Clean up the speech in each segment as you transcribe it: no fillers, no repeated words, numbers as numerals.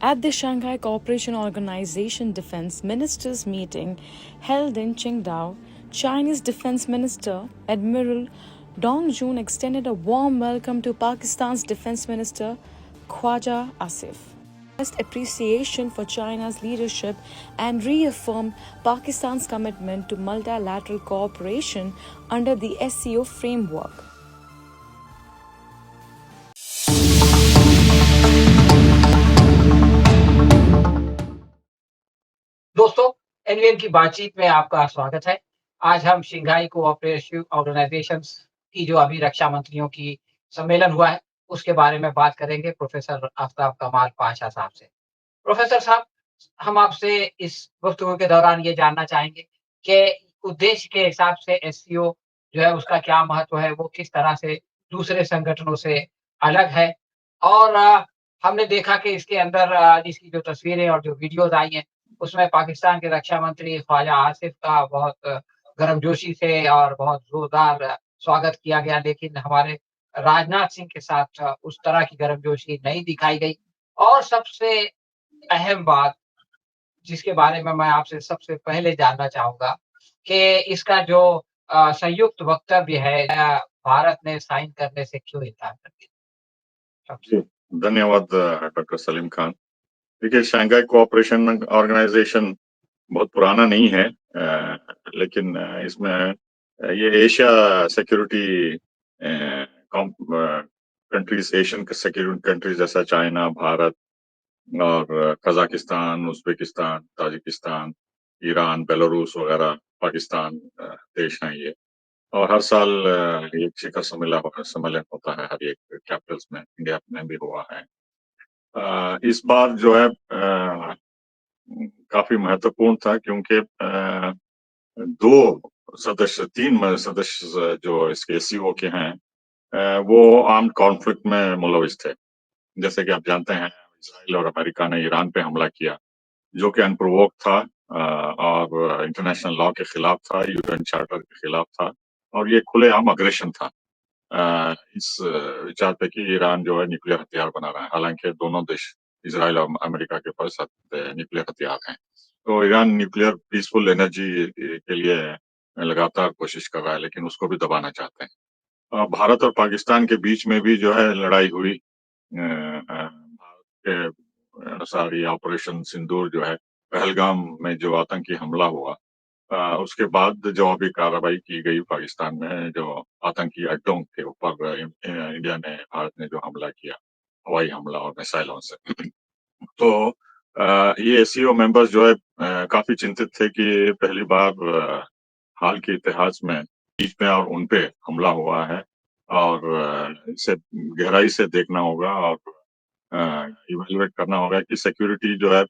At the Shanghai Cooperation Organization Defense Ministers meeting held in Qingdao, Chinese Defense Minister Admiral Dong Jun extended a warm welcome to Pakistan's Defense Minister Khwaja Asif. Expressed appreciation for China's leadership and reaffirmed Pakistan's commitment to multilateral cooperation under the SCO framework. दोस्तों, NVM की बातचीत में आपका स्वागत है। आज हम Shanghai cooperative organisations की जो अभी रक्षा मंत्रियों की सम्मेलन हुआ है, उसके बारे में बात करेंगे प्रोफ़ेसर आफ़ताब कमाल पाशा साहब से। प्रोफ़ेसर साहब, हम आपसे इस गुफ्तगू के दौरान ये जानना चाहेंगे कि उद्देश्य के हिसाब से एससीओ जो है उसका क्या महत्व है? वो किस तरह से दूसरे संगठनों से अलग है? और हमने देखा कि इसके अंदर इसकी जो तस्वीरें और जो वीडियोज़ आई हैं, उसमें पाकिस्तान के रक्षा मंत्री ख्वाजा आसिफ का बहुत गर्मजोशी से और बहुत ज़ोरदार स्वागत किया गया, लेकिन हमारे राजनाथ सिंह के साथ उस तरह की गर्मजोशी नहीं दिखाई गई। और सबसे अहम बात जिसके बारे में मैं आपसे सबसे पहले जानना चाहूँगा कि इसका जो संयुक्त वक्तव्य है भारत ने साइन करने से क्यों इनकार कर दिया? जी, धन्यवाद डॉक्टर सलीम खान। देखिए, शंघाई कोऑपरेशन ऑर्गेनाइजेशन बहुत पुराना नहीं है, लेकिन इसमें ये Asia security countries, Asian security countries जैसा चाइना, भारत और Kazakhstan, Uzbekistan, Tajikistan, Iran, Belarus वगैरह पाकिस्तान देश हैं ये। और हर साल एक शिखर सम्मेलन होता है हर एक कैपिटल्स में, इंडिया में भी हुआ है। इस बार जो है काफी महत्वपूर्ण था क्योंकि 3 सदस्य जो इसके एससीओ के हैं, वो आर्म्ड कॉन्फ्लिक्ट में मुलविस थे। जैसे कि आप जानते हैं, इजराइल और अमेरिका ने ईरान पे हमला किया, जो कि अनप्रोवोक्ड था और इंटरनेशनल लॉ के खिलाफ था, यूएन चार्टर के खिलाफ था और ये खुलेआम अग्रेशन था। इस विचार पे कि ईरान जो है न्यूक्लियर हथियार बना रहा है, हालांकि दोनों देश इजराइल और अमेरिका के पास न्यूक्लियर हथियार हैं। तो ईरान न्यूक्लियर पीसफुल एनर्जी के लिए लगातार कोशिश कर रहा है, लेकिन उसको भी दबाना चाहते हैं। भारत और पाकिस्तान के बीच में भी जो है लड़ाई हुई। भारत के अनुसार ये ऑपरेशन सिंदूर जो है, पहलगाम में जो आतंकी हमला हुआ, उसके बाद जो अभी कार्रवाई की गई पाकिस्तान में, जो आतंकी अड्डों के ऊपर इंडिया ने, भारत ने जो हमला किया, हवाई हमला और मिसाइलों से। तो ये एससीओ मेंबर्स जो है काफी चिंतित थे कि पहली बार हाल के इतिहास में बीच में और उन पे हमला हुआ है और इसे गहराई से देखना होगा और इवेलुएट करना होगा कि सिक्योरिटी जो है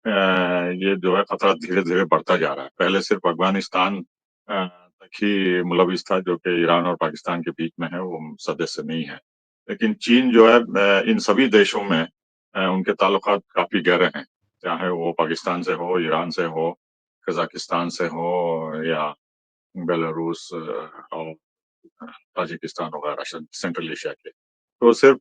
ये जो है खतरा धीरे-धीरे बढ़ता जा रहा है। पहले सिर्फ अफ़गानिस्तान तक ही मुलविस था, जो कि ईरान और पाकिस्तान के बीच में है, वो सदस्य नहीं है। लेकिन चीन जो है इन सभी देशों में उनके ताल्लुकात काफ़ी गहरे हैं, चाहे वो पाकिस्तान से हो, ईरान से हो, कज़ाकिस्तान से हो या बेलारूस और ताजिकिस्तान वगैरह सेंट्रल एशिया के। तो सिर्फ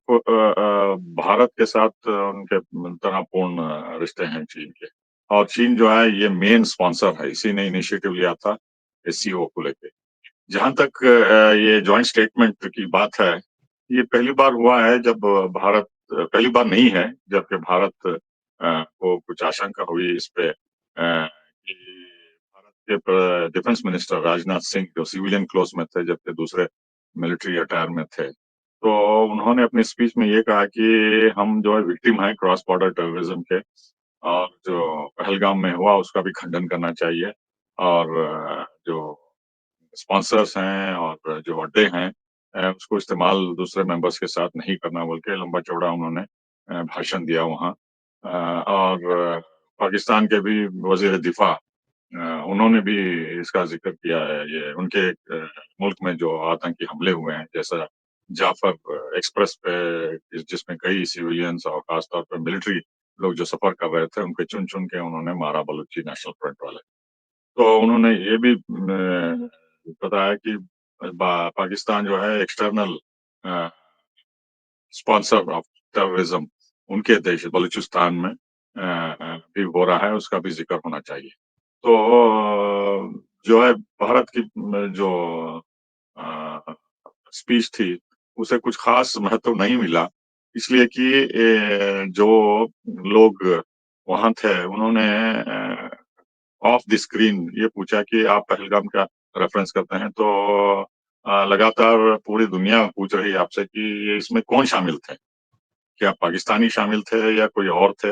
भारत के साथ उनके तनावपूर्ण रिश्ते हैं चीन के। और चीन जो है ये मेन स्पॉन्सर है, इसी ने इनिशिएटिव लिया था एससीओ को लेके। जहाँ तक ये जॉइंट स्टेटमेंट की बात है, ये पहली बार हुआ है जब भारत, पहली बार नहीं है जबकि भारत को कुछ आशंका हुई इस पे कि भारत के डिफेंस मिनिस्टर राजनाथ सिंह जो सिविलियन क्लोथ्स में थे जबकि दूसरे मिलिट्री अटायर में थे, तो उन्होंने अपनी स्पीच में ये कहा कि हम जो है विक्टिम हैं क्रॉस बॉर्डर टेररिज्म के और जो पहलगाम में हुआ उसका भी खंडन करना चाहिए और जो स्पॉन्सर्स हैं और जो अड्डे हैं उसको इस्तेमाल दूसरे मेंबर्स के साथ नहीं करना बोल के लंबा-चौड़ा उन्होंने भाषण दिया वहाँ। और पाकिस्तान के भी वज़ीर दिफ़ा उन्होंने भी इसका ज़िक्र किया है। ये उनके मुल्क में जो आतंकी हमले हुए हैं, जैसा जाफर एक्सप्रेस पे जिसमें कई सिविलियंस और ख़ास तौर पे मिलिट्री लोग जो सफ़र कर रहे थे, उनको चुन-चुन के उन्होंने मारा बलूची नेशनल फ्रंट वाले। तो उन्होंने ये भी बताया कि पाकिस्तान जो है एक्सटर्नल स्पॉन्सर ऑफ टेररिज्म उनके देश बलूचिस्तान में भी हो रहा है, उसका भी ज़िक्र होना चाहिए। तो जो है भारत की जो अ, स्पीच थी, उसे कुछ ख़ास महत्व नहीं मिला, इसलिए कि जो लोग वहाँ थे उन्होंने ऑफ द स्क्रीन ये पूछा कि आप पहलगाम का रेफ़रेंस करते हैं, तो लगातार पूरी दुनिया पूछ रही है आपसे कि ये इसमें कौन शामिल थे? क्या पाकिस्तानी शामिल थे या कोई और थे?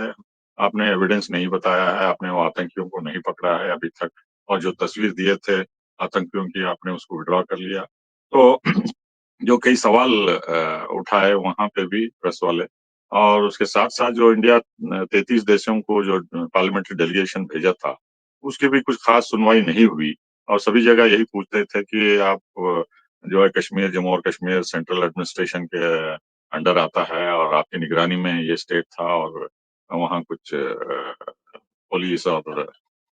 आपने एविडेंस नहीं बताया है, आपने वो आतंकियों को नहीं पकड़ा है अभी तक और जो तस्वीर दिए थे आतंकियों की आपने उसको विथड्रॉ कर लिया। तो जो कई सवाल उठाए वहाँ पे भी प्रेस वाले और उसके साथ-साथ जो इंडिया 33 देशों को जो पार्लियामेंट्री डेलीगेशन भेजा था, उसकी भी कुछ खास सुनवाई नहीं हुई और सभी जगह यही पूछते थे कि आप जो है कश्मीर, जम्मू और कश्मीर सेंट्रल एडमिनिस्ट्रेशन के अंडर आता है और आपकी निगरानी में ये स्टेट था और वहाँ कुछ पुलिस और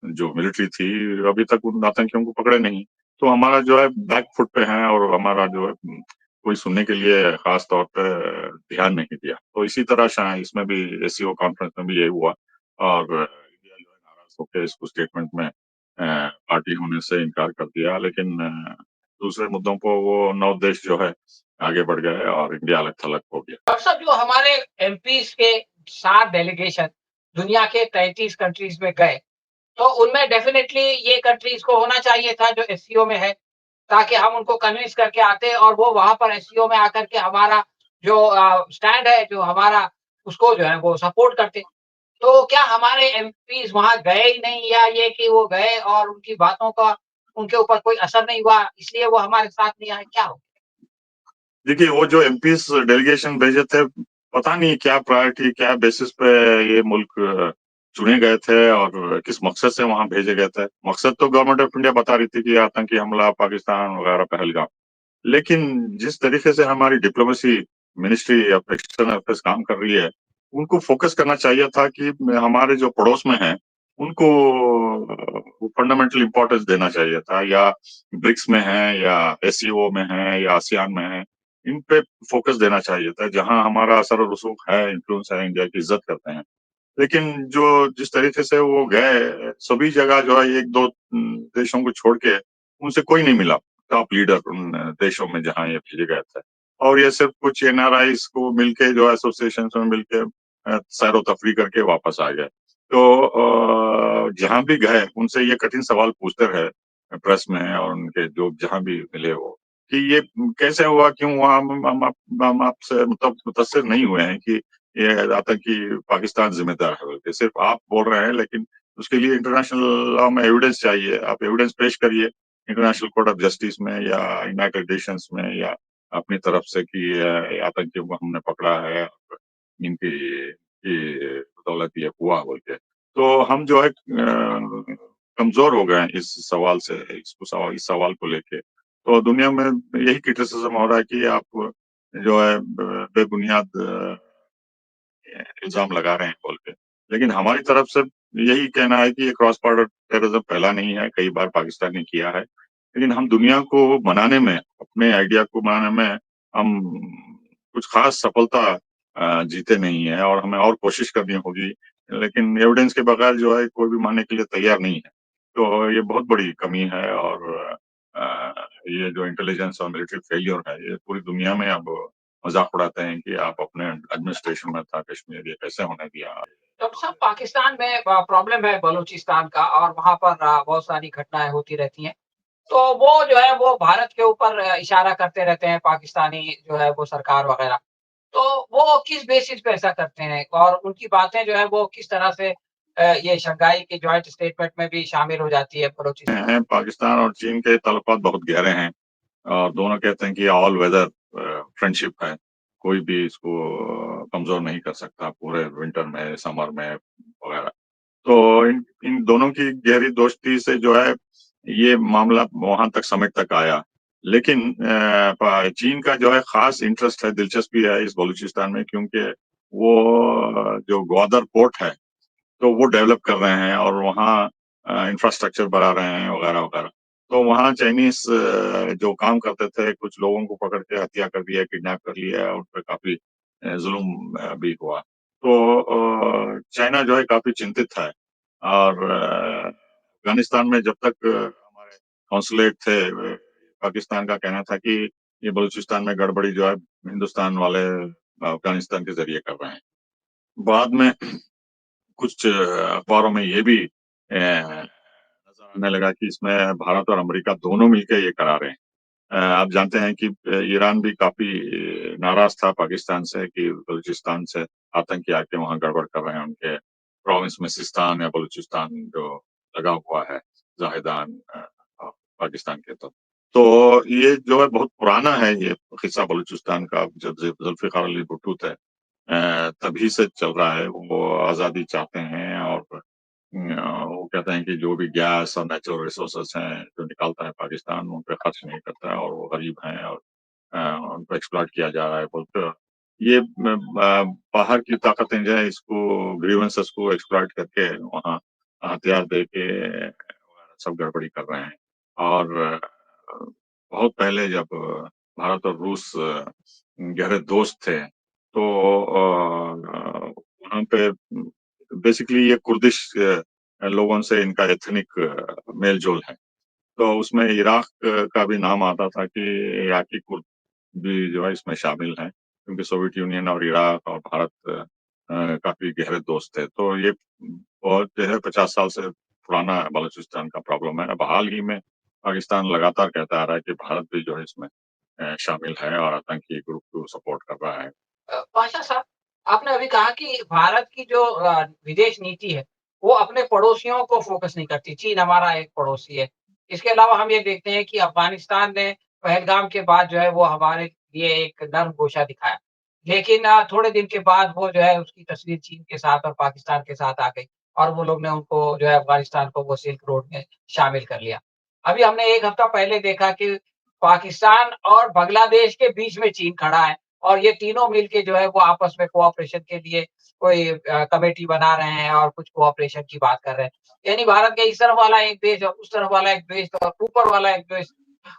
जो मिलिट्री थी, अभी तक उन आतंकियों को पकड़े नहीं। तो हमारा जो है बैक फुट पे है और हमारा जो है कोई सुनने के लिए ख़ास तौर पे ध्यान नहीं दिया। तो इसी तरह शायद इसमें भी एससीओ कॉन्फ्रेंस में भी यही हुआ और इंडिया जो है नाराज़ होके इसको स्टेटमेंट में पार्टी होने से इनकार कर दिया। लेकिन दूसरे मुद्दों पे वो 9 देश जो है आगे बढ़ गए और इंडिया अलग-थलग हो गया। डॉक्टर साहब, जो हमारे एमपीज़ के 7 डेलीगेशन दुनिया के 33 कंट्रीज़ में गए, तो उनमें डेफ़िनेटली ये कंट्रीज़ को होना चाहिए था जो एससीओ में है, ताकि हम उनको कन्विंस करके आते और वो वहाँ पर एससीओ में आकर के हमारा जो स्टैंड है, जो हमारा उसको जो है वो सपोर्ट करते। तो क्या हमारे एमपीज़ वहाँ गए ही नहीं, या ये कि वो गए और उनकी बातों का उनके ऊपर कोई असर नहीं हुआ, इसलिए वो हमारे साथ नहीं आए, क्या हो? देखिए, वो जो एमपीज़ डेलीगेशन भेजे थे, पता नहीं क्या प्रायोरिटी, क्या बेसिस पे ये मुल्क चुने गए थे और किस मकसद से वहाँ भेजे गए थे। मकसद तो गवर्नमेंट ऑफ इंडिया बता रही थी कि आतंकी हमला पाकिस्तान वगैरह पहलगाम। लेकिन जिस तरीके से हमारी diplomacy ministry of external affairs काम कर रही है, उनको फ़ोकस करना चाहिए था कि हमारे जो पड़ोस में हैं, उनको फंडामेंटल इम्पोर्टेंस देना चाहिए था या ब्रिक्स में हैं या एससीओ में हैं या आसियान में हैं, इन पे फ़ोकस देना चाहिए था, जहाँ हमारा असर और रसूख है, इन्फ्लुएंस है, इंडिया की इज़्ज़त करते हैं। लेकिन जो जिस तरीके से वो गए, सभी जगह जो है 1-2 देशों को छोड़ के उनसे कोई नहीं मिला, टॉप लीडर उन देशों में जहाँ ये भेजे गए थे। और ये सिर्फ़ कुछ एनआरआईज़ को मिलके जो एसोसिएशन्स में मिलके सैर-ओ-तफरीह करके वापस आ गए। तो जहाँ भी गए उनसे ये कठिन सवाल पूछते रहे प्रेस में और उनके जो जहाँ भी मिले वो, कि ये कैसे हुआ, क्यों हुआ? हम आपसे मुतअस्सिर नहीं हुए हैं कि ये आतंकी पाकिस्तान ज़िम्मेदार है बोल के, सिर्फ़ आप बोल रहे हैं लेकिन उसके लिए इंटरनेशनल लॉ में एविडेंस चाहिए। आप एविडेंस पेश करिए इंटरनेशनल कोर्ट ऑफ जस्टिस में या यूनाइटेड नेशंस में या अपनी तरफ से कि आतंकियों को हमने पकड़ा है, इनकी की बदौलत ये हुआ बोल के। तो हम जो है कमज़ोर हो गए हैं इस सवाल से, इस सवाल को लेके। तो दुनिया में यही क्रिटिसिज़्म हो रहा है कि आप जो है बेबुनियाद इल्ज़ाम लगा रहे हैं बोल के। लेकिन हमारी तरफ से यही कहना है कि ये क्रॉस बॉर्डर टेररिज़्म फैला नहीं है, कई बार पाकिस्तान ने किया है। लेकिन हम दुनिया को मनाने में, अपने आइडिया को मनाने में हम कुछ ख़ास सफलता जीते नहीं हैं और हमें और कोशिश करनी होगी। लेकिन एविडेंस के बगैर जो है कोई भी मानने के लिए तैयार नहीं है। तो ये बहुत बड़ी कमी है और ये जो इंटेलिजेंस और मिलिट्री फेल्योर है, ये पूरी दुनिया में अब मज़ाक उड़ाते हैं कि आप अपने एडमिनिस्ट्रेशन में था कश्मीर, ये कैसे होने दिया? डॉक्टर साहब, पाकिस्तान में प्रॉब्लम है बलूचिस्तान का, और वहाँ पर बहुत सारी घटनाएँ होती रहती हैं। तो वो जो है वो भारत के ऊपर इशारा करते रहते हैं, पाकिस्तानी जो है वो सरकार वग़ैरह। तो वो किस बेसिस पे ऐसा करते हैं, और उनकी बातें जो है वो किस तरह से ये शंघाई की जॉइंट स्टेटमेंट में भी शामिल हो जाती है बलूचिस्तान? हैं, पाकिस्तान और चीन के ताल्लुकात बहुत गहरे हैं और दोनों कहते हैं कि ऑल वेदर फ्रेंडशिप है। कोई भी इसको कमज़ोर नहीं कर सकता पूरे विंटर में, समर में वगैरह। तो इन इन दोनों की गहरी दोस्ती से जो है ये मामला वहाँ तक समिट तक आया। लेकिन चीन का जो है ख़ास इंटरेस्ट है, दिलचस्पी है इस बलूचिस्तान में क्योंकि वो जो ग्वादर पोर्ट है, तो वो डेवलप कर रहे हैं और वहाँ इंफ्रास्ट्रक्चर बढ़ा रहे हैं वगैरह-वगैरह। तो वहाँ चाइनीज़ जो काम करते थे, कुछ लोगों को पकड़ के हत्या कर दिया, किडनैप कर लिया, उन पे काफ़ी ज़ुल्म भी हुआ। तो चाइना जो है काफ़ी चिंतित है और अफ़गानिस्तान में जब तक हमारे कॉन्सुलेट थे पाकिस्तान का कहना था कि ये बलूचिस्तान में गड़बड़ी जो है हिंदुस्तान वाले अफ़गानिस्तान के ज़रिए कर रहे हैं। बाद में कुछ अखबारों में ये भी नज़र आने लगा कि इसमें भारत और अमेरिका दोनों मिलके ये करा रहे हैं। आप जानते हैं कि ईरान भी काफ़ी नाराज़ था पाकिस्तान से कि बलूचिस्तान से आतंकी आके वहाँ गड़बड़ कर रहे हैं, उनके प्रोविंस में सिस्तान या बलूचिस्तान जो लगा हुआ है, जाहिदान पाकिस्तान के तो ये जो है बहुत पुराना है ये किस्सा बलूचिस्तान का, जब ज़ुल्फ़िकार अली भुट्टो थे तभी से चल रहा है। वो आज़ादी चाहते हैं और वो कहते हैं कि जो भी गैस और नेचुरल रिसोर्सेस हैं, जो निकालता है पाकिस्तान, उन पे खर्च नहीं करता है और वो गरीब हैं और उनको एक्सप्लॉइट किया जा रहा है बोलकर ये बाहर की ताकतें जो है इसको ग्रीवेंसेस को एक्सप्लॉइट करके वहाँ हथियार दे के सब गड़बड़ी कर रहे हैं। और बहुत पहले जब भारत और रूस गहरे दोस्त थे, तो वहाँ पे बेसिकली ये कुर्दिश लोगों से इनका एथनिक मेल-जोल है। तो उसमें इराक का भी नाम आता था कि इराकी कुर्द भी जो है इसमें शामिल हैं, क्योंकि सोवियत यूनियन और इराक और भारत काफ़ी गहरे दोस्त थे। तो ये बहुत जो है 50 साल से पुराना बलूचिस्तान का प्रॉब्लम है। अब हाल ही में पाकिस्तान लगातार कहता आ रहा है कि भारत भी जो है इसमें शामिल है और आतंकी ग्रुप को सपोर्ट कर रहा है। पाशा साहब, आपने अभी कहा कि भारत की जो विदेश नीति है, वो अपने पड़ोसियों को फ़ोकस नहीं करती। चीन हमारा एक पड़ोसी है। इसके अलावा हम ये देखते हैं कि अफ़गानिस्तान ने पहलगाम के बाद जो है वो हमारे लिए एक नर्म गोशा दिखाया। लेकिन थोड़े दिन के बाद वो जो है उसकी तस्वीर चीन के साथ और पाकिस्तान के साथ आ गई और वो लोग ने उनको जो है अफ़गानिस्तान को वो सिल्क रोड में शामिल कर लिया। अभी हमने 1 हफ्ता पहले देखा कि पाकिस्तान और बांग्लादेश के बीच में चीन खड़ा है और ये तीनों मिलके जो है वो आपस में कोऑपरेशन के लिए कोई कमेटी बना रहे हैं और कुछ कोऑपरेशन की बात कर रहे हैं। यानी भारत के इस तरफ वाला एक देश और उस तरफ वाला एक देश और ऊपर वाला एक देश,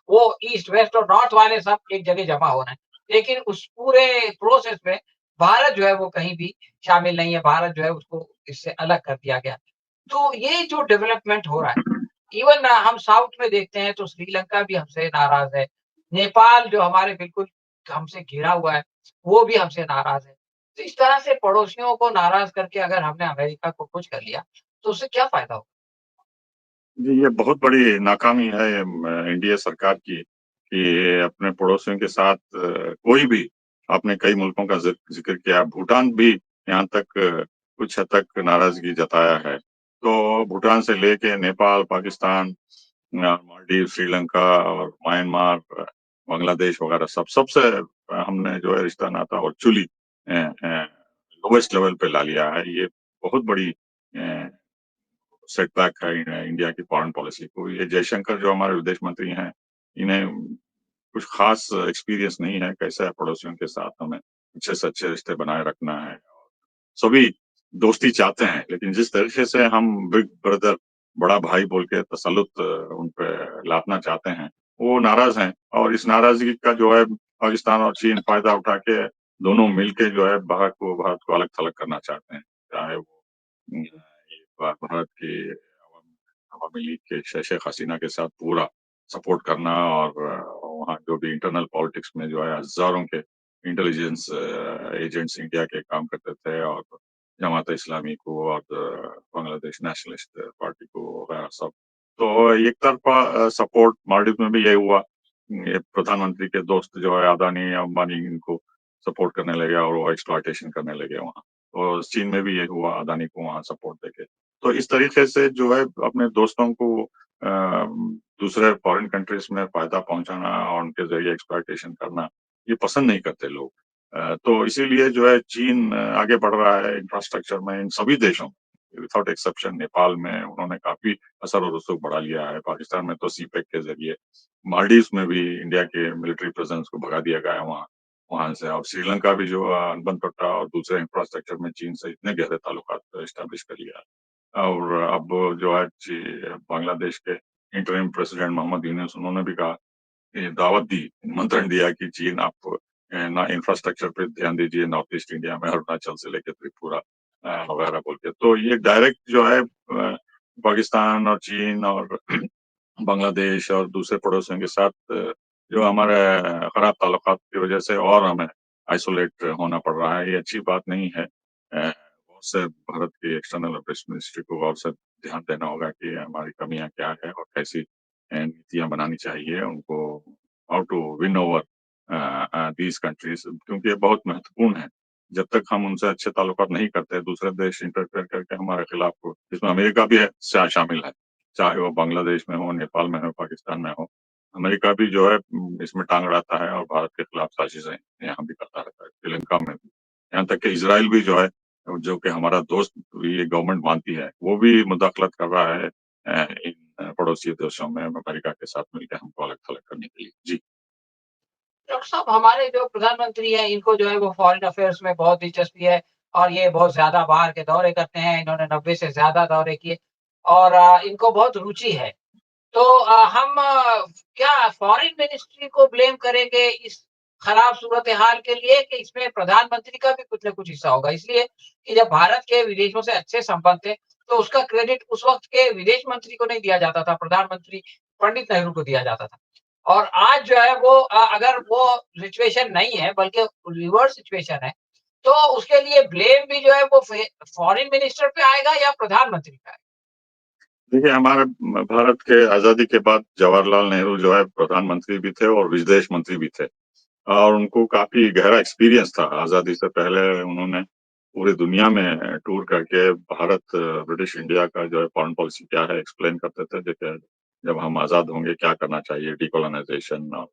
वो ईस्ट, वेस्ट और नॉर्थ वाले सब एक जगह जमा हो रहे हैं। लेकिन उस पूरे प्रोसेस में भारत जो है वो कहीं भी शामिल नहीं है, भारत जो है उसको इससे अलग कर दिया गया। तो ये जो डेवलपमेंट हो रहा है, इवन हम साउथ में देखते हैं तो श्रीलंका भी हमसे नाराज़ है। नेपाल जो हमारे बिल्कुल हमसे घिरा हुआ है, वो भी हमसे नाराज़ है। तो इस तरह से पड़ोसियों को नाराज़ करके अगर हमने अमेरिका को खुश कर लिया, तो उससे क्या फ़ायदा होगा? जी, ये बहुत बड़ी नाकामी है एनडीए सरकार की कि ये अपने पड़ोसियों के साथ कोई भी आपने कई मुल्कों का ज़िक्र किया, भूटान भी यहाँ तक कुछ हद तक नाराज़गी जताया है। तो भूटान से लेके नेपाल, पाकिस्तान मालदीव, श्रीलंका और म्यांमार, बांग्लादेश वगैरह सबसे हमने जो है रिश्ता नाता वर्चुअली लोवेस्ट लेवल पे ला लिया है। ये बहुत बड़ी सेटबैक है इंडिया की फॉरेन पॉलिसी को। ये जयशंकर जो हमारे विदेश मंत्री हैं, इन्हें कुछ खास एक्सपीरियंस नहीं है कैसे पड़ोसियों के साथ हमें अच्छे से अच्छे रिश्ते बनाए रखना है। सभी दोस्ती चाहते हैं, लेकिन जिस तरीके से हम बिग ब्रदर, बड़ा भाई बोल के तसल्लुत उन पे लादना चाहते हैं, वो नाराज़ हैं और इस नाराज़गी का जो है पाकिस्तान और चीन फ़ायदा उठा के दोनों मिलके जो है भारत को अलग-थलग करना चाहते हैं। चाहे वो ये भारत के अवामी लीग के शेख हसीना के साथ पूरा सपोर्ट करना और वहाँ जो भी इंटरनल पॉलिटिक्स में जो है हज़ारों के इंटेलिजेंस एजेंट्स इंडिया के काम करते थे और जमात इस्लामी को और बांग्लादेश नेशनलिस्ट पार्टी को वगैरह सब। तो एक तरफ़ा सपोर्ट मालदीव में भी यही हुआ। ये प्रधानमंत्री के दोस्त जो है अदानी, अंबानी इनको सपोर्ट करने लगे और वो एक्सप्लॉइटेशन करने लगे वहाँ। और चीन में भी यही हुआ, अदानी को वहाँ सपोर्ट देके। तो इस तरीके से जो है अपने दोस्तों को दूसरे फॉरेन कंट्रीज़ में फ़ायदा पहुँचाना और उनके ज़रिए एक्सप्लॉइटेशन करना, ये पसंद नहीं करते लोग। तो इसीलिए जो है चीन आगे बढ़ रहा है इंफ्रास्ट्रक्चर में इन सभी देशों में, विथआउट एक्सेप्शन नेपाल में उन्होंने काफ़ी असर और रसूख बढ़ा लिया है। पाकिस्तान में तो सीपेक के ज़रिए, मालदीव्स में भी इंडिया के मिलिट्री प्रेज़ेंस को भगा दिया गया है वहाँ वहाँ से और श्रीलंका भी जो अनबन और दूसरे इंफ्रास्ट्रक्चर में चीन से इतने गहरे ताल्लुकात एस्टेब्लिश कर लिया है। और अब जो है बांग्लादेश के इंटरिम प्रेसिडेंट मोहम्मद यूनूस उन्होंने भी कहा, ये दावत दी, निमंत्रण दिया कि चीन आप ना इंफ्रास्ट्रक्चर पे ध्यान दीजिए नॉर्थ ईस्ट इंडिया में, अरुणाचल से लेके त्रिपुरा वगैरह बोल के। तो ये डायरेक्ट जो है पाकिस्तान और चीन और बांग्लादेश और दूसरे पड़ोसियों के साथ जो हमारे खराब ताल्लुकात की वजह से और हमें आइसोलेट होना पड़ रहा है, ये अच्छी बात नहीं है। और से भारत की एक्सटर्नल अफेयर्स मिनिस्ट्री को और से ध्यान देना होगा कि हमारी कमियाँ क्या है और कैसी नीतियाँ बनानी चाहिए उनको, how to win over these countries, क्योंकि ये बहुत महत्वपूर्ण है। जब तक हम उनसे अच्छे ताल्लुकात नहीं करते, दूसरे देश इंटरफेयर करके हमारे खिलाफ, इसमें अमेरिका भी है, शामिल है। चाहे वो बांग्लादेश में हो, नेपाल में हो, पाकिस्तान में हो। अमेरिका भी जो है इसमें टाँग अड़ाता है और भारत के खिलाफ साजिशें यहाँ भी करता रहता है, श्रीलंका में भी। यहाँ तक कि इज़राइल भी जो है, जो कि हमारा दोस्त ये गवर्नमेंट मानती है, वो भी मुदाखलत कर रहा है इन पड़ोसी देशों में अमेरिका के साथ मिलकर हमको अलग-थलग करने के लिए। जी। डॉक्टर साहब, हमारे जो प्रधानमंत्री हैं, इनको जो है वो फॉरेन अफेयर्स में बहुत दिलचस्पी है और ये बहुत ज़्यादा बाहर के दौरे करते हैं। इन्होंने 90 से ज़्यादा दौरे किए और इनको बहुत रुचि है। तो हम क्या फॉरेन मिनिस्ट्री को ब्लेम करेंगे इस खराब सूरत-ए-हाल के लिए कि इसमें प्रधानमंत्री का भी कुछ न कुछ हिस्सा होगा? इसलिए कि जब भारत के विदेशों से अच्छे संबंध थे, तो उसका क्रेडिट उस वक़्त के विदेश मंत्री को नहीं दिया जाता था, प्रधानमंत्री पंडित नेहरू को दिया जाता था। और आज जो है वो अगर वो सिचुएशन नहीं है बल्कि रिवर्स सिचुएशन है, तो उसके लिए ब्लेम भी जो है वो फॉरेन मिनिस्टर पे आएगा या प्रधानमंत्री पे आएगा? देखिए, हमारे भारत के आज़ादी के बाद जवाहरलाल नेहरू जो है प्रधानमंत्री भी थे और विदेश मंत्री भी थे। और उनको काफ़ी गहरा एक्सपीरियंस था। आज़ादी से पहले उन्होंने पूरी दुनिया में टूर करके भारत ब्रिटिश इंडिया का जो है फ़ॉरेन पॉलिसी क्या है एक्सप्लेन करते थे। जैसे जब हम आज़ाद होंगे क्या करना चाहिए, डीकोलोनाइज़ेशन और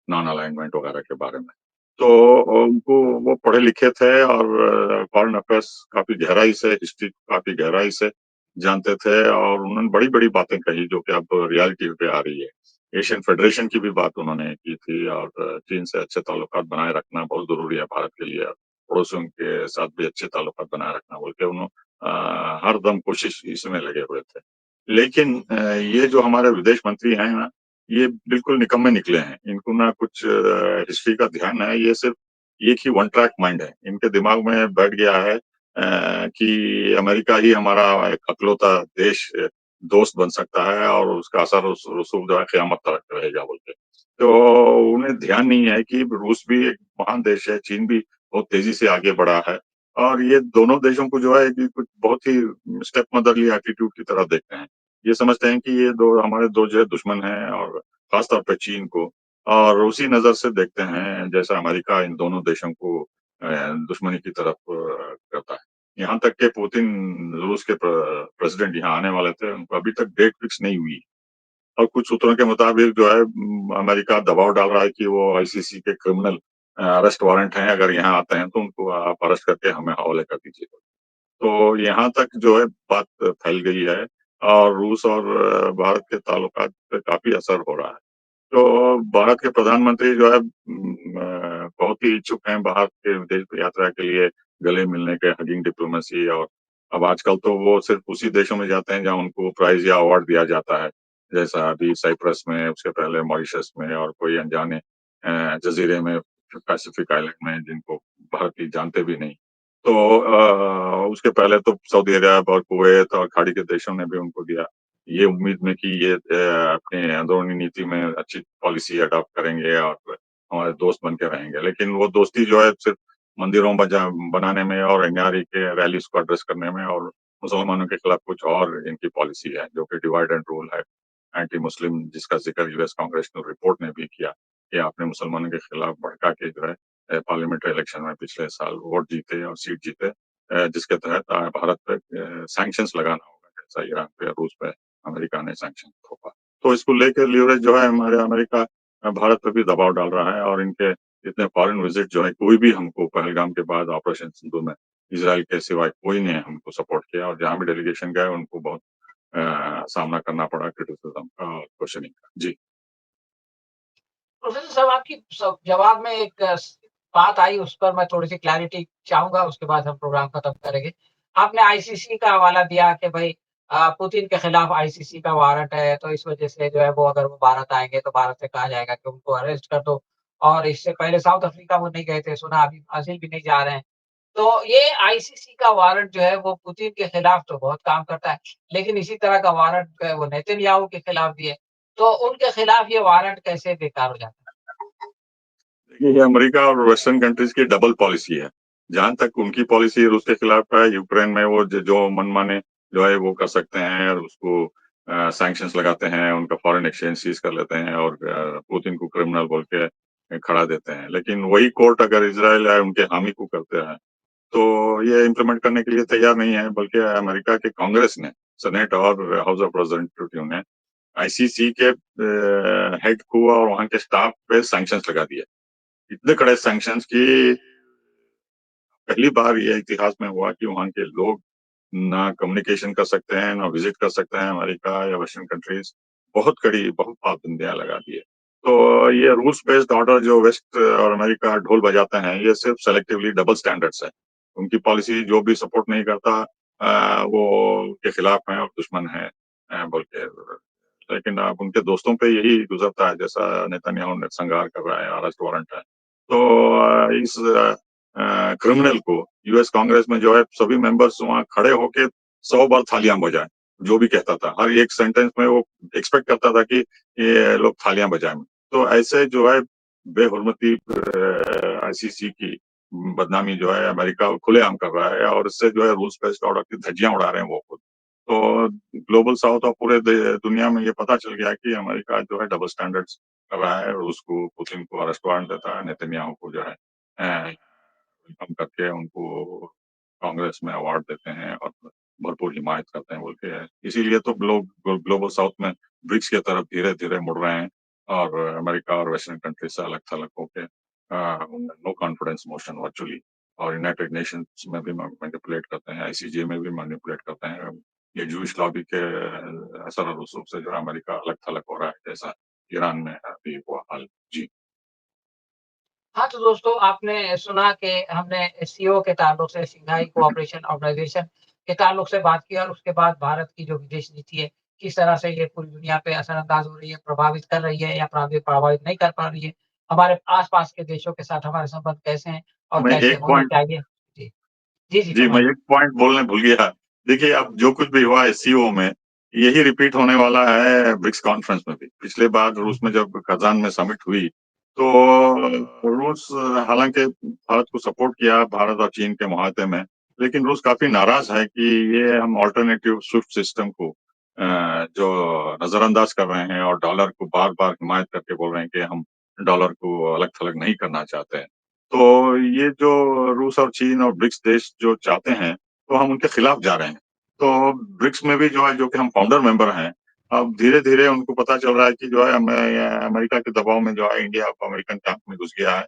नॉन अलाइनमेंट वगैरह के बारे में। तो उनको वो पढ़े लिखे थे और फ़ॉरेन अफ़ेयर्स काफ़ी गहराई से, हिस्ट्री काफ़ी गहराई से जानते थे और उन्होंने बड़ी-बड़ी बातें कही जो कि अब रियलिटी पे आ रही है। एशियन फेडरेशन की भी बात उन्होंने की थी और चीन से अच्छे ताल्लुकात बनाए रखना बहुत ज़रूरी है भारत के लिए। पड़ोसियों के साथ भी अच्छे ताल्लुकात बनाए रखना बोल के हरदम कोशिश इसमें लगे हुए थे। लेकिन ये जो हमारे विदेश मंत्री हैं ना, ये बिल्कुल निकम्मे निकले हैं। इनको ना कुछ हिस्ट्री का ध्यान है, ये सिर्फ़ एक ही वन ट्रैक माइंड है। इनके दिमाग में बैठ गया है कि अमेरिका ही हमारा एक इकलौता देश दोस्त बन सकता है और उसका असर रसूख जो है क़यामत तक रहेगा बोल के। तो उन्हें ध्यान नहीं है कि रूस भी एक महान देश है, चीन भी बहुत तेज़ी से आगे बढ़ा है और ये दोनों देशों को जो है कि कुछ बहुत ही स्टेप मदरली एटीट्यूड की तरह देखते हैं। ये समझते हैं कि ये 2 हमारे 2 जो है दुश्मन हैं और ख़ास तौर पे चीन को और उसी नज़र से देखते हैं जैसा अमेरिका इन दोनों देशों को दुश्मनी की तरफ करता है। यहाँ तक कि पुतिन रूस के प्रेसिडेंट यहाँ आने वाले थे, उनको अभी तक डेट फिक्स नहीं हुई और कुछ सूत्रों के मुताबिक जो है अमेरिका दबाव डाल रहा है कि वो आईसीसी के क्रिमिनल अरेस्ट वारंट हैं, अगर यहाँ आते हैं तो उनको आप अरेस्ट करके हमें हवाले कर दीजिए। तो यहाँ तक जो है बात फैल गई है और रूस और भारत के ताल्लुकात पे काफ़ी असर हो रहा है। तो भारत के प्रधानमंत्री जो है बहुत ही इच्छुक हैं बाहर के विदेश यात्रा के लिए, गले मिलने के, हगिंग डिप्लोमेसी और अब आजकल तो वो सिर्फ़ उसी देशों में जाते हैं जहाँ उनको प्राइज़ या अवार्ड दिया जाता है। जैसा अभी साइप्रस में, उसके पहले मॉरिशस में और कोई अनजाने जज़ीरे में, पैसिफिक आइलैंड में जिनको भारतीय जानते भी नहीं। तो उसके पहले तो सऊदी अरब और कुवैत और खाड़ी के देशों ने भी उनको दिया। ये उम्मीद में कि ये अपने अंदरूनी नीति में अच्छी पॉलिसी अडॉप्ट करेंगे और हमारे दोस्त बन के रहेंगे। लेकिन वो दोस्ती जो है सिर्फ़ मंदिरों बनाने में और एनआरई के रैलीज़ को एड्रेस करने में और मुसलमानों के खिलाफ कुछ और इनकी पॉलिसी है, जो कि डिवाइड एंड रूल है, एंटी मुस्लिम जिसका ज़िक्र यूएस कांग्रेशनल रिपोर्ट ने भी किया, कि आपने मुसलमानों के खिलाफ भड़का के जो है पार्लियामेंट्री इलेक्शन में पिछले साल वोट जीते और सीट जीते जिसके तहत भारत पे सैंक्शंस लगाना होगा, जैसा ईरान पे, रूस पे अमेरिका ने सैंक्शन थोपा। तो इसको लेके लीवरेज जो है हमारे अमेरिका भारत पे भी दबाव डाल रहा है और इनके इतने फॉरेन विज़िट जो है कोई भी हमको पहलगाम के बाद ऑपरेशन सिंदूर में इज़राइल के सिवाय कोई ने हमको सपोर्ट किया और जहाँ भी डेलीगेशन गए उनको बहुत सामना करना पड़ा क्रिटिसिज़्म का और क्वेश्चनिंग का। जी। प्रोफ़ेसर साहब, आपकी जवाब में एक बात आई, उस पर मैं थोड़ी-सी क्लैरिटी चाहूँगा, उसके बाद हम प्रोग्राम खत्म करेंगे। आपने आईसीसी का हवाला दिया कि भई पुतिन के खिलाफ आईसीसी का वारंट है, तो इस वज़ह से जो है वो अगर वो भारत आएँगे तो भारत से कहा जाएगा कि उनको अरेस्ट कर दो और इससे पहले साउथ अफ्रीका वो नहीं गए थे, सुना अभी ब्राज़ील भी नहीं जा रहे हैं। तो ये आईसीसी का वारंट जो है वो पुतिन के खिलाफ तो बहुत काम करता है, लेकिन इसी तरह का वारंट जो है वो नेतन्याहू के खिलाफ भी है। तो उनके खिलाफ ये वारंट कैसे बेकार हो जाता है? देखिए, ये अमेरिका और वेस्टर्न कंट्रीज़ की डबल पॉलिसी है। जहाँ तक उनकी पॉलिसी रूस के खिलाफ है, यूक्रेन में वो जो मनमाने जो है वो कर सकते हैं और उसको सैंक्शंस लगाते हैं, उनका फॉरेन एक्सचेंज सीज़ कर लेते हैं और पुतिन को क्रिमिनल बोल के खड़ा देते हैं। लेकिन वही कोर्ट अगर इज़राइल या उनके हामी को करते हैं, तो ये इम्प्लीमेंट करने के लिए तैयार नहीं है, बल्कि अमेरिका के कांग्रेस ने, सेनेट और हाउस ऑफ रिप्रेजेंटेटिव ने आईसीसी के हेड को और वहाँ के स्टाफ पे सैंक्शंस लगा दिए। इतने कड़े सैंक्शंस कि पहली बार ये इतिहास में हुआ कि वहाँ के लोग ना कम्युनिकेशन कर सकते हैं, ना विज़िट कर सकते हैं अमेरिका या वेस्टर्न कंट्रीज़। बहुत पाबंदियाँ लगा दी है। तो ये रूल्स बेस्ड ऑर्डर जो वेस्ट और अमेरिका ढोल बजाते हैं, ये सिर्फ सेलेक्टिवली डबल स्टैंडर्ड्स है। उनकी पॉलिसी जो भी सपोर्ट नहीं करता वो उनके खिलाफ है और दुश्मन है बोल के। लेकिन अब उनके दोस्तों पे यही गुज़रता है, जैसा नेतन्याहू नरसंहार कर रहा है, अरेस्ट वारंट है। तो इस क्रिमिनल को यूएस कांग्रेस में जो है सभी मेंबर्स वहाँ खड़े होके 100 बार तालियां बजाएं, जो भी कहता था। हर एक सेंटेंस में वो एक्सपेक्ट करता था कि ये लोग तालियां बजाएं। तो ऐसे जो है बेहुरमती आईसीसी की बदनामी जो है अमेरिका खुलेआम कर रहा है और इससे जो है रूल्स बेस्ड ऑर्डर की धज्जियां उड़ा रहे हैं वो खुद। तो ग्लोबल साउथ और पूरे दुनिया में ये पता चल गया कि अमेरिका जो है डबल स्टैंडर्ड्स कर रहा है और उसको पुतिन को अरेस्ट वारंट देता है, नेतन्याहू को जो है वेलकम करके उनको कांग्रेस में अवार्ड देते हैं और भरपूर हिमायत करते हैं बोल के। इसीलिए तो लोग ग्लोबल साउथ में ब्रिक्स की तरफ धीरे-धीरे मुड़ रहे हैं और अमेरिका और वेस्टर्न कंट्री से अलग-थलग होके नो कॉन्फिडेंस मोशन वर्चुअली और यूनाइटेड नेशंस में भी मैनिपुलेट करते हैं, आईसीजे में भी मैनिपुलेट करते हैं। ये जूश लॉबी के असर और रसूख से जो है अमेरिका अलग-थलग हो रहा है, जैसा ईरान में अभी हुआ हाल। जी। हाँ, तो दोस्तों आपने सुना कि हमने एससीओ के ताल्लुक से शंघाई कोऑपरेशन ऑर्गेनाइजेशन के ताल्लुक से बात की और उसके बाद भारत की जो विदेश नीति है, किस तरह से ये पूरी दुनिया पे असरअंदाज हो रही है, प्रभावित कर रही है या प्रभावित नहीं कर पा रही है। हमारे आस-पास के देशों के साथ हमारे संबंध कैसे हैं और मैं कैसे एक होने पॉइंट चाहिए? जी। जी, जी, जी, मैं फरमाइए। एक पॉइंट बोलने भूल गया। देखिए, अब जो कुछ भी हुआ एससीओ में, यही रिपीट होने वाला है ब्रिक्स कॉन्फ्रेंस में भी। पिछले बार रूस में जब कज़ान में समिट हुई, तो रूस हालाँकि भारत को सपोर्ट किया, भारत और चीन के मुआहदे में, लेकिन रूस काफ़ी नाराज़ है कि ये हम अल्टरनेटिव स्विफ्ट सिस्टम को जो नज़रअंदाज कर रहे हैं और डॉलर को बार-बार हिमायत करके बोल रहे हैं कि हम डॉलर को अलग-थलग नहीं करना चाहते हैं। तो ये जो रूस और चीन और ब्रिक्स देश जो चाहते हैं, तो हम उनके खिलाफ जा रहे हैं। तो ब्रिक्स में भी जो है, जो कि हम फाउंडर मेंबर हैं, अब धीरे-धीरे उनको पता चल रहा है कि जो है अमेरिका के दबाव में जो है इंडिया अब अमेरिकन कैंप में घुस गया है।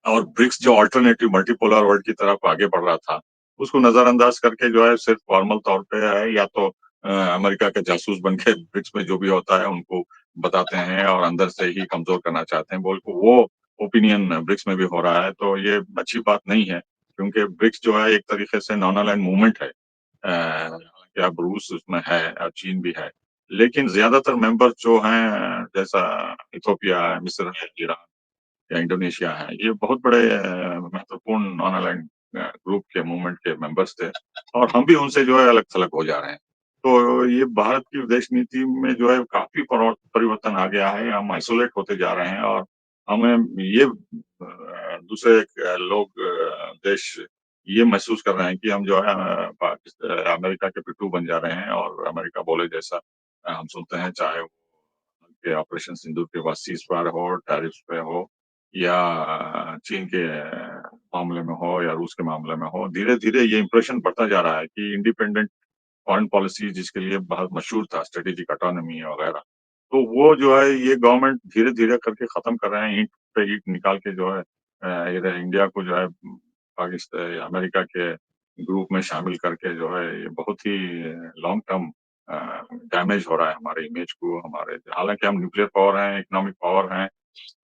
और ब्रिक्स जो अल्टरनेटिव मल्टीपोलर वर्ल्ड की तरफ आगे बढ़ रहा था, उसको नज़रअंदाज करके जो है सिर्फ फॉर्मल तौर पे है या तो अमेरिका के जासूस बन के ब्रिक्स में जो भी होता है उनको बताते हैं और अंदर से ही कमज़ोर करना चाहते हैं बोल के वो ओपिनियन ब्रिक्स में भी हो रहा है, तो ये अच्छी बात नहीं है, क्योंकि ब्रिक्स जो है एक तरीके से नॉन अलाइन्ड मूवमेंट है। हालाँकि अब रूस उसमें है और चीन भी है, लेकिन ज़्यादातर मेंबर जो हैं जैसा इथियोपिया है, मिस्र है, ईरान या इंडोनेशिया है, ये बहुत बड़े महत्वपूर्ण नॉन अलाइन्ड ग्रुप के मूवमेंट के मेंबर्स थे और हम भी उनसे जो है अलग-थलग हो जा रहे हैं। तो ये भारत की विदेश नीति में जो है काफ़ी परिवर्तन आ गया है, हम आइसोलेट होते जा रहे हैं और हमें ये दूसरे लोग देश ये महसूस कर रहे हैं कि हम जो है अमेरिका के पिट्ठू बन जा रहे हैं और अमेरिका बोले जैसा हम सुनते हैं, चाहे वो के ऑपरेशन सिंदूर के बाद सीज़फायर हो, टैरिफ्स पे हो या चीन के मामले में हो या रूस के मामले में हो, धीरे-धीरे ये इंप्रेशन बढ़ता जा रहा है कि इंडिपेंडेंट फॉरेन पॉलिसी जिसके लिए बहुत मशहूर था, स्ट्रेटेजिक ऑटोनॉमी वगैरह, तो वो जो है ये गवर्नमेंट धीरे-धीरे करके खत्म कर रहे हैं, ईंट पे ईंट निकाल के जो है इधर इंडिया को जो है अमेरिका के ग्रुप में शामिल करके जो है ये बहुत ही लॉन्ग टर्म अ, डैमेज हो रहा है हमारे इमेज को, हमारे हालाँकि हम न्यूक्लियर पावर हैं, इकोनॉमिक पावर हैं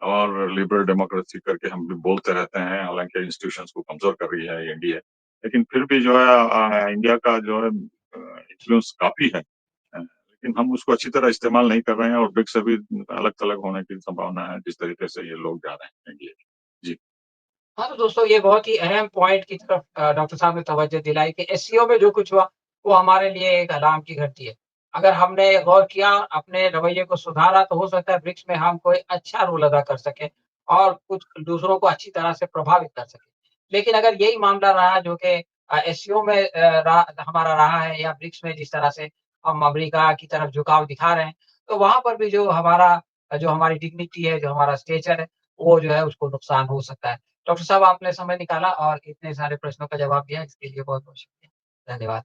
और लिबरल डेमोक्रेसी करके हम भी बोलते रहते हैं, हालाँकि इंस्टीट्यूशंस को कमज़ोर कर रही है ये एनडीए। लेकिन फिर भी जो है इंडिया का जो है इन्फ्लुएंस काफ़ी है। लेकिन हम उसको अच्छी तरह इस्तेमाल नहीं कर रहे हैं और ब्रिक्स अभी अलग-थलग होने की संभावना है, जिस तरीके से ये लोग जा रहे हैं ये। जी। हाँ, तो दोस्तों ये बहुत ही अहम पॉइंट की तरफ डॉक्टर साहब ने तवज्जो दिलाई कि एससीओ में जो कुछ हुआ, वो हमारे लिए एक अलार्म की घंटी है। अगर हमने गौर किया, अपने रवैये को सुधारा, तो हो सकता है ब्रिक्स में हम कोई अच्छा रोल अदा कर सकें और कुछ दूसरों को अच्छी तरह से प्रभावित कर सकें। लेकिन अगर यही मामला रहा जो कि एससीओ में हमारा रहा है या ब्रिक्स में जिस तरह से हम अमेरिका की तरफ झुकाव दिखा रहे हैं, तो वहाँ पर भी जो हमारी डिग्निटी है, जो हमारा स्टेचर है, वो जो है उसको नुकसान हो सकता है। डॉक्टर साहब आपने समय निकाला और इतने सारे प्रश्नों का जवाब दिया इसके लिए बहुत-बहुत शुक्रिया। धन्यवाद।